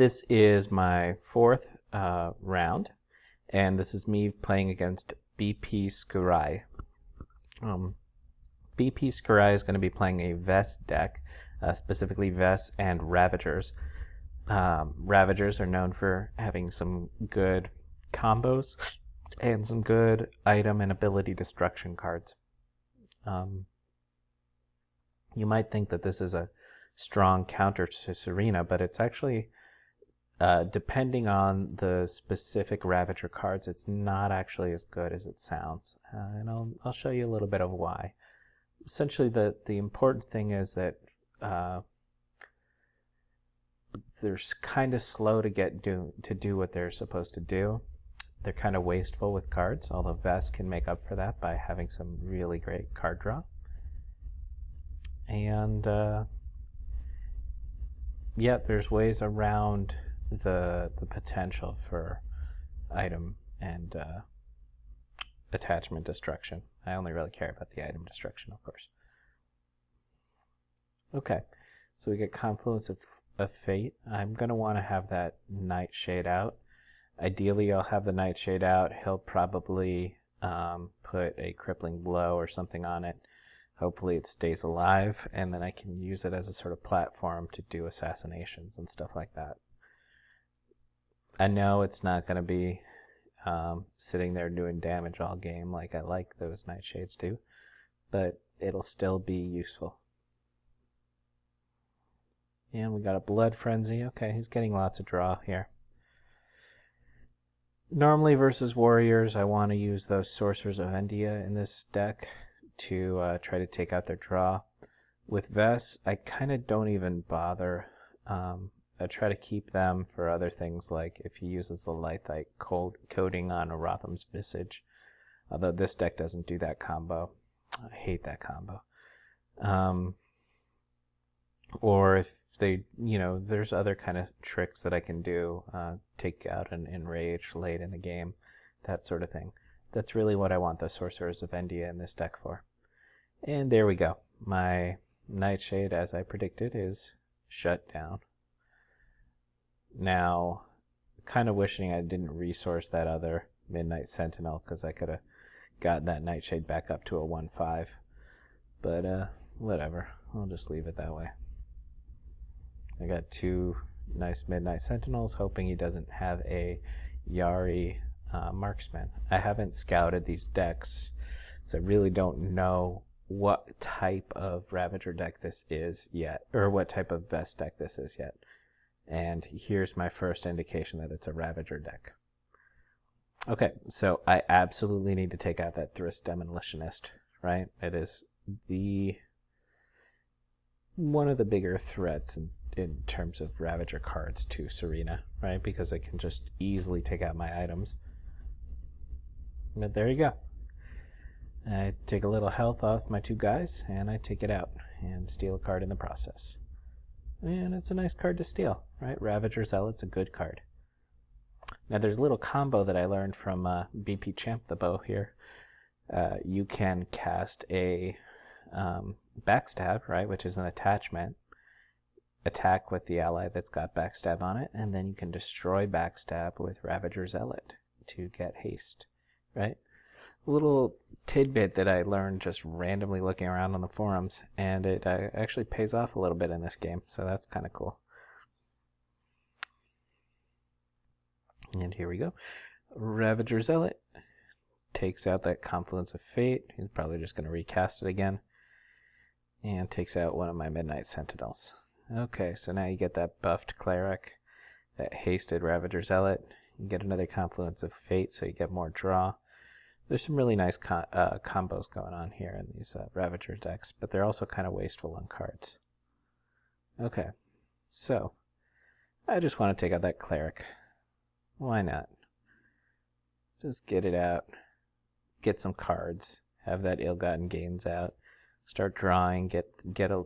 This is my fourth round, and this is me playing against BP Skurai. BP Skurai is going to be playing a Vess deck, specifically Vess and Ravagers. Ravagers are known for having some good combos and some good item and ability destruction cards. You might think that this is a strong counter to Serena, but it's actually, depending on the specific Ravager cards, it's not actually as good as it sounds. And I'll show you a little bit of why. Essentially, the important thing is that they're kind of slow to do what they're supposed to do. They're kind of wasteful with cards, although Vess can make up for that by having some really great card draw. And yeah, there's ways around the potential for item and attachment destruction. I only really care about the item destruction, of course. Okay, so we get Confluence of Fate. I'm going to want to have that Nightshade out. Ideally, I'll have the Nightshade out. He'll probably put a Crippling Blow or something on it. Hopefully it stays alive, and then I can use it as a sort of platform to do assassinations and stuff like that. I know it's not going to be sitting there doing damage all game like I like those Nightshades do, but it'll still be useful. And we got a Blood Frenzy. Okay, he's getting lots of draw here. Normally versus Warriors, I want to use those Sorcerers of India in this deck to try to take out their draw. With Vess, I kind of don't even bother. I try to keep them for other things, like if he uses the Lithite coating on Rotham's Visage. Although this deck doesn't do that combo. I hate that combo. Or if they, there's other kind of tricks that I can do. Take out an Enrage late in the game, that sort of thing. That's really what I want the Sorcerers of India in this deck for. And there we go. My Nightshade, as I predicted, is shut down. Now, kind of wishing I didn't resource that other Midnight Sentinel, because I could have got that Nightshade back up to a 1/5. But whatever. I'll just leave it that way. I got two nice Midnight Sentinels, hoping he doesn't have a Yari Marksman. I haven't scouted these decks, so I really don't know what type of Ravager deck this is yet, or what type of Vess deck this is yet. And here's my first indication that it's a Ravager deck. Okay, so I absolutely need to take out that Thriss Demolitionist, right? It is one of the bigger threats in terms of Ravager cards to Serena, right? Because I can just easily take out my items. But there you go. I take a little health off my two guys, and I take it out and steal a card in the process. And it's a nice card to steal, right? Ravager Zealot's a good card. Now there's a little combo that I learned from BP Champ the Bow here. You can cast a Backstab, right, which is an attachment, attack with the ally that's got Backstab on it, and then you can destroy Backstab with Ravager Zealot to get haste, right? A little tidbit that I learned just randomly looking around on the forums, and it actually pays off a little bit in this game, so that's kind of cool. And here we go. Ravager Zealot takes out that Confluence of Fate. He's probably just going to recast it again. And takes out one of my Midnight Sentinels. Okay, so now you get that buffed Cleric, that hasted Ravager Zealot. You get another Confluence of Fate, so you get more draw. There's some really nice combos going on here in these Ravager decks, but they're also kind of wasteful on cards. Okay, so I just want to take out that Cleric. Why not? Just get it out, get some cards, have that ill-gotten gains out, start drawing, get a,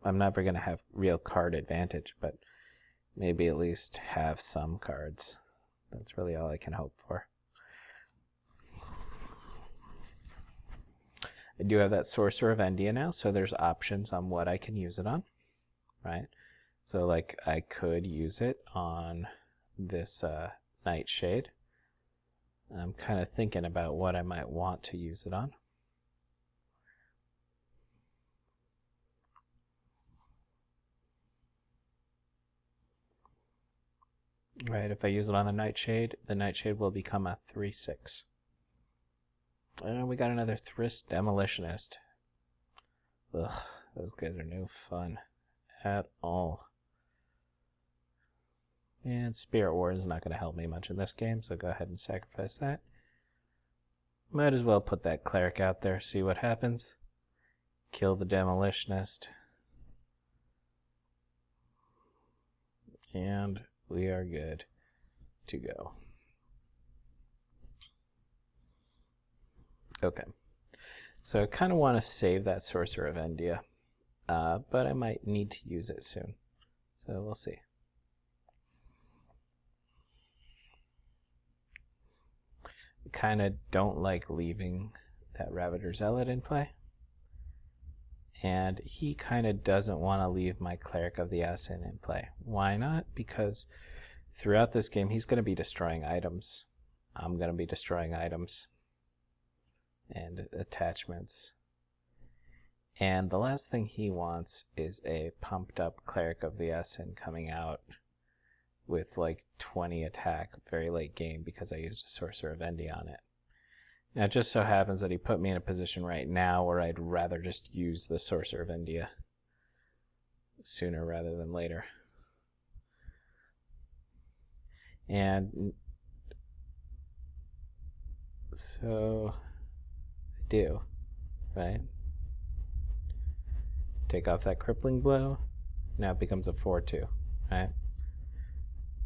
I'm never going to have real card advantage, but maybe at least have some cards. That's really all I can hope for. I do have that Sorcerer of India now, so there's options on what I can use it on, right? So like I could use it on this Nightshade. I'm kind of thinking about what I might want to use it on. Right, if I use it on the Nightshade will become a 3/6. And we got another Thrist Demolitionist. Ugh, those guys are no fun at all. And Spirit Ward is not going to help me much in this game, so go ahead and sacrifice that. Might as well put that Cleric out there, see what happens. Kill the Demolitionist. And we are good to go. Okay. So I kind of want to save that Sorcerer of Endia, but I might need to use it soon. So we'll see. I kind of don't like leaving that Ravager Zealot in play. And he kind of doesn't want to leave my Cleric of the Asin in play. Why not? Because throughout this game, he's going to be destroying items. I'm going to be destroying items and attachments. And the last thing he wants is a pumped up Cleric of the Asin coming out with like 20 attack very late game because I used a Sorcerer of Endia on it. Now it just so happens that he put me in a position right now where I'd rather just use the Sorcerer of Endia sooner rather than later. And so I do, right? Take off that Crippling Blow. Now it becomes a 4/2, right?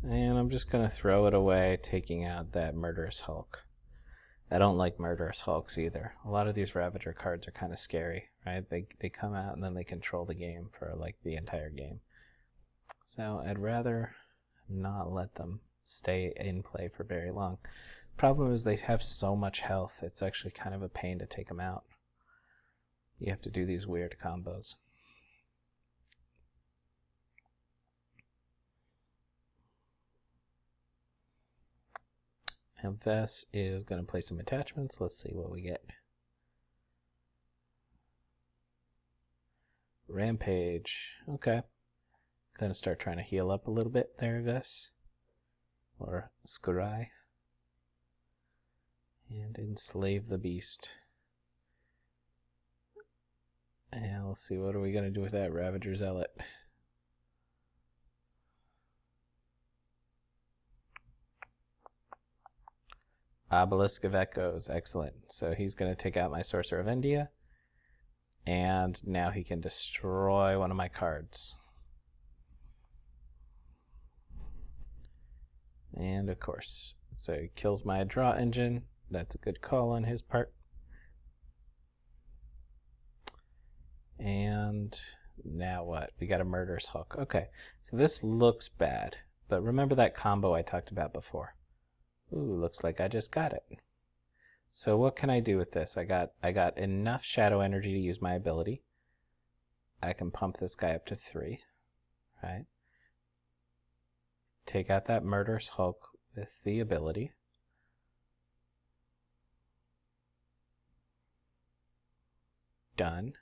And I'm just going to throw it away, taking out that Murderous Hulk. I don't like Murderous Hulks either. A lot of these Ravager cards are kind of scary, right? They come out and then they control the game for like the entire game. So I'd rather not let them stay in play for very long. Problem is they have so much health, it's actually kind of a pain to take them out. You have to do these weird combos. And Vess is going to play some attachments. Let's see what we get. Rampage. Okay. Gonna start trying to heal up a little bit there, Vess. Or Skurai. And enslave the beast. And let's see, what are we going to do with that Ravager Zealot? Obelisk of Echoes, excellent. So he's going to take out my Sorcerer of Endia, and now he can destroy one of my cards. And of course, so he kills my draw engine. That's a good call on his part. And now what? We got a Murderous Hulk. Okay, so this looks bad, but remember that combo I talked about before. Ooh, looks like I just got it. So what can I do with this? I got enough shadow energy to use my ability. I can pump this guy up to 3, right? Take out that Murderous Hulk with the ability. Done.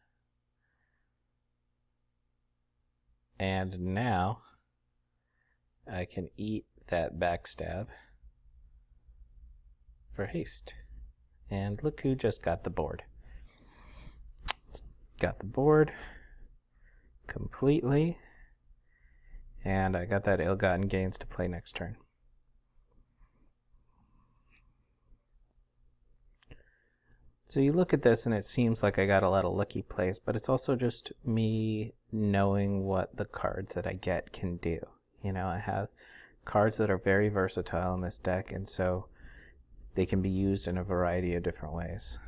And now I can eat that backstab for haste. And look who just got the board. Got the board completely. And I got that Ill-Gotten Gains to play next turn. So you look at this and it seems like I got a lot of lucky plays, but it's also just me knowing what the cards that I get can do. You know, I have cards that are very versatile in this deck, and so they can be used in a variety of different ways.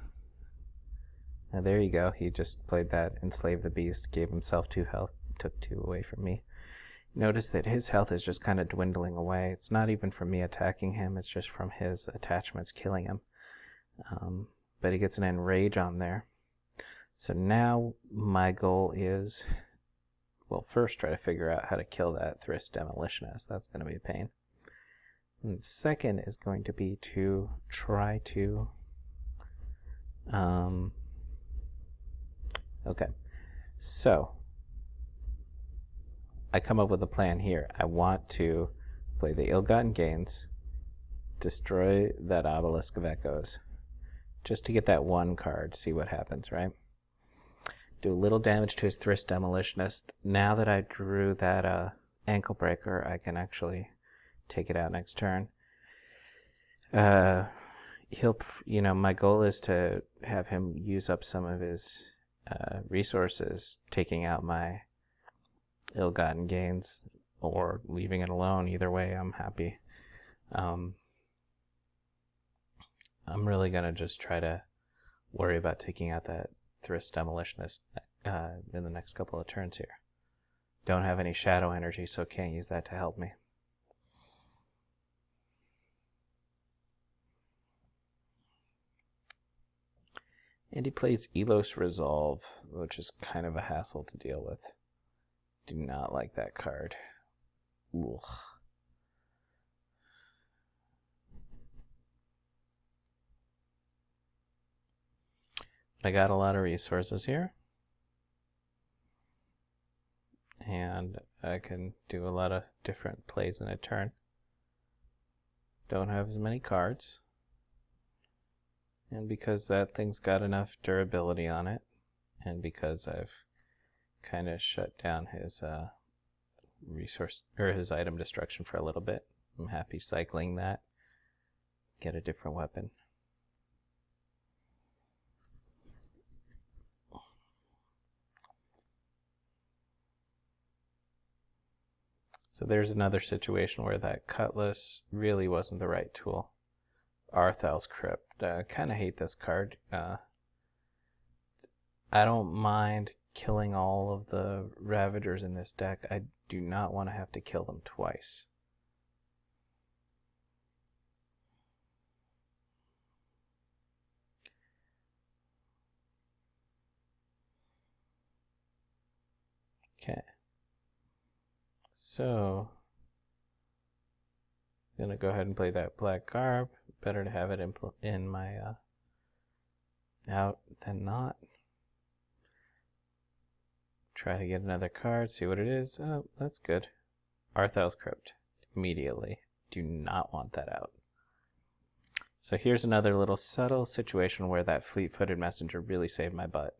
Now there you go, he just played that Enslave the Beast, gave himself 2 health, took 2 away from me. Notice that his health is just kind of dwindling away. It's not even from me attacking him, it's just from his attachments killing him. But he gets an Enrage on there. So now my goal is we'll first try to figure out how to kill that Thrist Demolitionist. That's going to be a pain. And the second is going to be to try to... okay, so I come up with a plan here. I want to play the Ill-Gotten Gains, destroy that Obelisk of Echoes, just to get that one card, see what happens, right? Do a little damage to his Thrist Demolitionist. Now that I drew that Ankle Breaker, I can actually take it out next turn. He'll, you know, my goal is to have him use up some of his resources, taking out my Ill-Gotten Gains or leaving it alone. Either way, I'm happy. I'm really going to just try to worry about taking out that Thrist Demolitionist in the next couple of turns here. Don't have any shadow energy, so can't use that to help me. And he plays Elos Resolve, which is kind of a hassle to deal with. Do not like that card. Ugh. I got a lot of resources here. And I can do a lot of different plays in a turn. Don't have as many cards. And because that thing's got enough durability on it, and because I've kind of shut down his resource or his item destruction for a little bit, I'm happy cycling that. Get a different weapon. So there's another situation where that Cutlass really wasn't the right tool. Arthal's Crypt. Kind of hate this card. I don't mind killing all of the Ravagers in this deck. I do not want to have to kill them twice. Okay. So, I'm going to go ahead and play that Black Garb. Better to have it in my out than not. Try to get another card, see what it is. Oh, that's good. Arthal's Crypt. Immediately. Do not want that out. So here's another little subtle situation where that Fleet-Footed Messenger really saved my butt.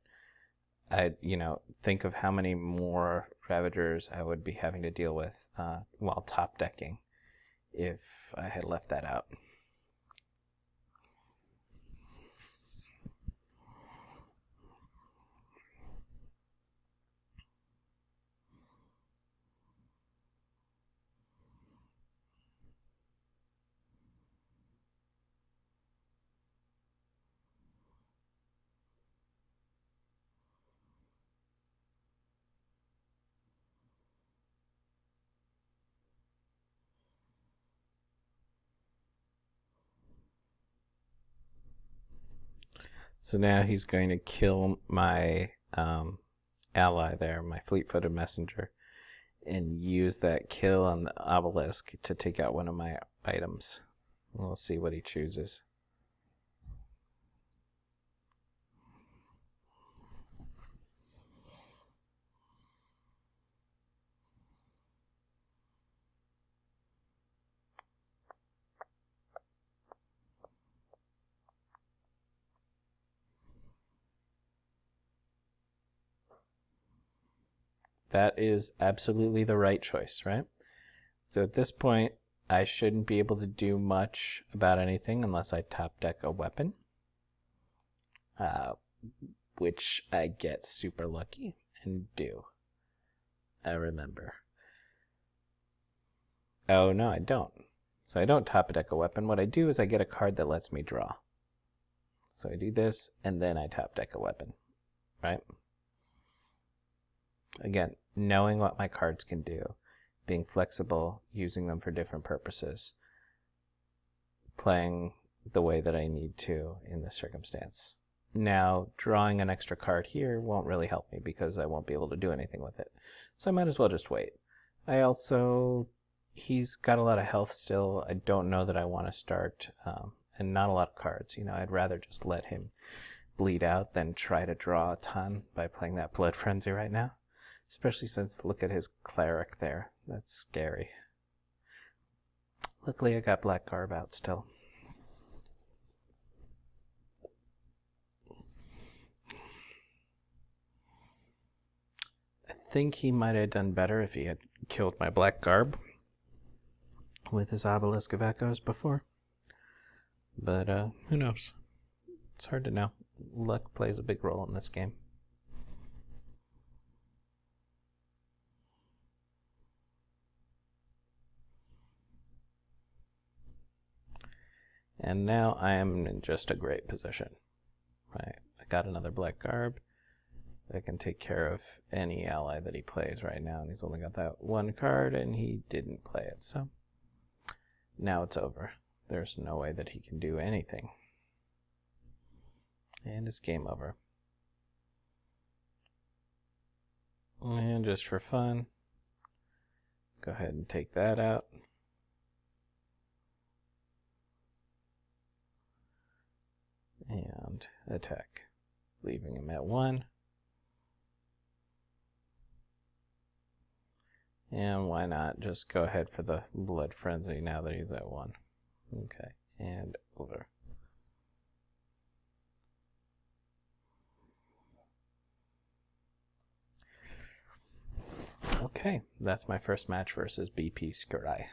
Think of how many more Ravagers I would be having to deal with while top decking if I had left that out. So now he's going to kill my ally there, my Fleet-Footed Messenger, and use that kill on the Obelisk to take out one of my items. We'll see what he chooses. That is absolutely the right choice, right? So at this point, I shouldn't be able to do much about anything unless I top deck a weapon, which I get super lucky and do. I remember. Oh no, I don't. So I don't top deck a weapon. What I do is I get a card that lets me draw. So I do this, and then I top deck a weapon, right? Again, knowing what my cards can do, being flexible, using them for different purposes, playing the way that I need to in this circumstance. Now, drawing an extra card here won't really help me because I won't be able to do anything with it. so I might as well just wait. He's got a lot of health still. I don't know that I want to start, and not a lot of cards. I'd rather just let him bleed out than try to draw a ton by playing that Blood Frenzy right now. Especially since, look at his cleric there. That's scary. Luckily I got Black Garb out still. I think he might have done better if he had killed my Black Garb with his Obelisk of Echoes before. But who knows? It's hard to know. Luck plays a big role in this game. And now I am in just a great position. Right, I got another Black Garb that can take care of any ally that he plays right now, and he's only got that one card, and he didn't play it, so now it's over. There's no way that he can do anything. And it's game over. And just for fun, go ahead and take that out. And attack, leaving him at 1. And why not just go ahead for the Blood Frenzy now that he's at 1. Okay, and over. Okay, that's my first match versus BP Skurai.